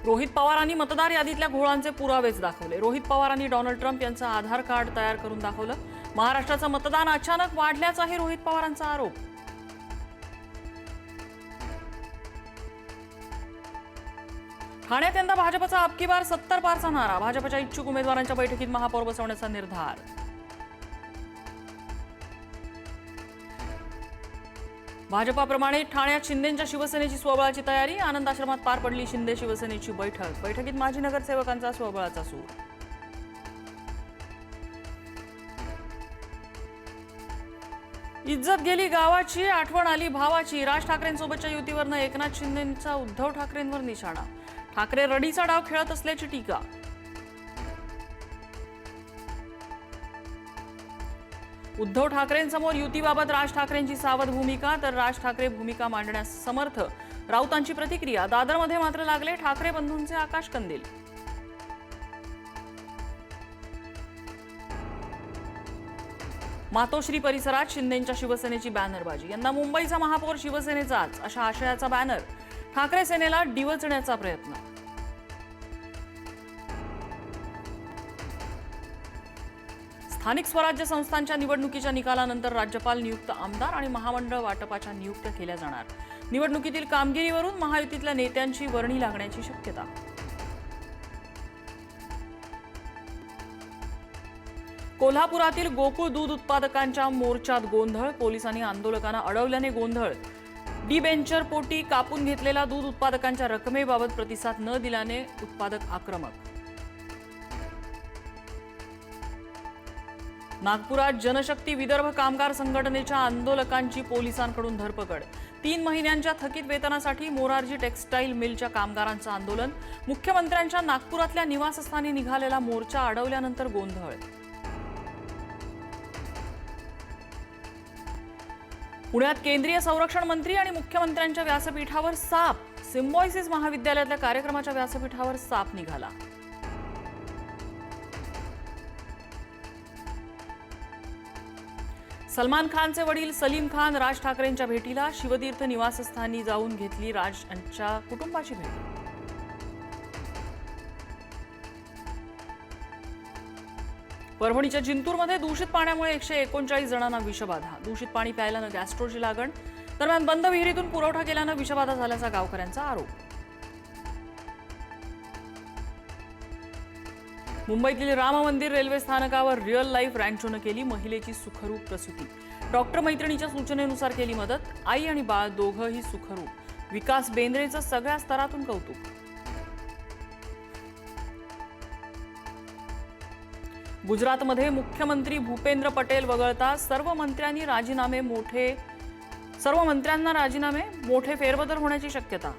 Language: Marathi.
रोहित पवारांनी मतदार यादीतल्या घोळांचे पुरावेच दाखवले। रोहित पवारांनी डोनाल्ड ट्रम्प यांचं आधार कार्ड तयार करून दाखवलं। महाराष्ट्राचं मतदान अचानक वाढल्याचाही रोहित पवारांचा आरोप। ठाण्यात यंदा भाजपचा अबकी बार 70 पारचा नारा। भाजपच्या इच्छुक उमेदवारांच्या बैठकीत महापौर बसवण्याचा निर्धार। भाजपाप्रमाणे ठाण्यात शिंदेंच्या शिवसेनेची स्वबळाची तयारी। आनंद आश्रमात पार पडली शिंदे शिवसेनेची बैठक। बैठकीत माजी नगरसेवकांचा स्वबळाचा सूर। इज्जत गेली गावाची, आठवण आली भावाची। राज ठाकरेंसोबतच्या युतीवरनं एकनाथ शिंदेंचा उद्धव ठाकरेंवर निशाणा। ठाकरे रडीचा डाव खेळत असल्याची टीका। उद्धव ठाकरेंसमोर युतीबाबत राज ठाकरेंची सावध भूमिका, तर राज ठाकरे भूमिका मांडण्यास समर्थ। राऊतांची प्रतिक्रिया। दादरमध्ये मात्र लागले ठाकरे बंधूंचे आकाशकंदील। मातोश्री परिसरात शिंदेंच्या शिवसेनेची बॅनरबाजी। यंदा मुंबईचा महापौर शिवसेनेचाच अशा आशयाचा बॅनर। ठाकरे सेनेला डिवचण्याचा प्रयत्न। स्थानिक स्वराज्य संस्थांच्या निवडणुकीच्या निकालानंतर राज्यपाल नियुक्त आमदार आणि महामंडळ वाटपाच्या नियुक्त्या केल्या जाणार। निवडणुकीतील कामगिरीवरून महायुतीतल्या नेत्यांची वर्णी लागण्याची शक्यता। कोल्हापुरातील गोकुळ दूध उत्पादकांच्या मोर्चात गोंधळ। पोलिसांनी आंदोलकांना अडवल्याने गोंधळ। डिबेंचर पोटी कापून घेतलेला दूध उत्पादकांच्या रकमेबाबत प्रतिसाद न दिल्याने उत्पादक आक्रमक। नागपुरात जनशक्ती विदर्भ कामगार संघटनेच्या आंदोलकांची पोलिसांकडून धरपकड। 3 महिन्यांच्या थकीत वेतनासाठी मोरारजी टेक्सटाईल मिलच्या कामगारांचं आंदोलन। मुख्यमंत्र्यांच्या नागपुरातल्या निवासस्थानी निघालेला मोर्चा अडवल्यानंतर गोंधळ। पुण्यात केंद्रीय संरक्षण मंत्री आणि मुख्यमंत्र्यांच्या व्यासपीठावर साप। सिम्बॉयसिस महाविद्यालयातल्या कार्यक्रमाच्या व्यासपीठावर साप निघाला। सलमान खानचे वडील सलीम खान राज ठाकरेंच्या भेटीला। शिवतीर्थ निवासस्थानी जाऊन घेतली राज यांच्या कुटुंबाची भेट। परभणीच्या जिंतूरमध्ये दूषित पाण्यामुळे 139 जणांना विषबाधा। दूषित पाणी प्यायल्यानं गॅस्ट्रोची लागण। दरम्यान बंद विहिरीतून पुरवठा केल्यानं विषबाधा झाल्याचा गावकऱ्यांचा आरोप। मुंबईतील राम मंदिर रेल्वे स्थानकावर रिअल लाईफ रँचोनं केली महिलेची सुखरूप प्रसूती। डॉक्टर मैत्रिणीच्या सूचनेनुसार केली मदत। आई आणि बाळ दोघंही सुखरूप। विकास बेंद्रेचं सगळ्या स्तरातून कौतुक। गुजरातमध्ये मुख्यमंत्री भूपेंद्र पटेल वगळता सर्व मंत्र्यांना राजीनामे। मोठे फेरबदल होण्याची शक्यता।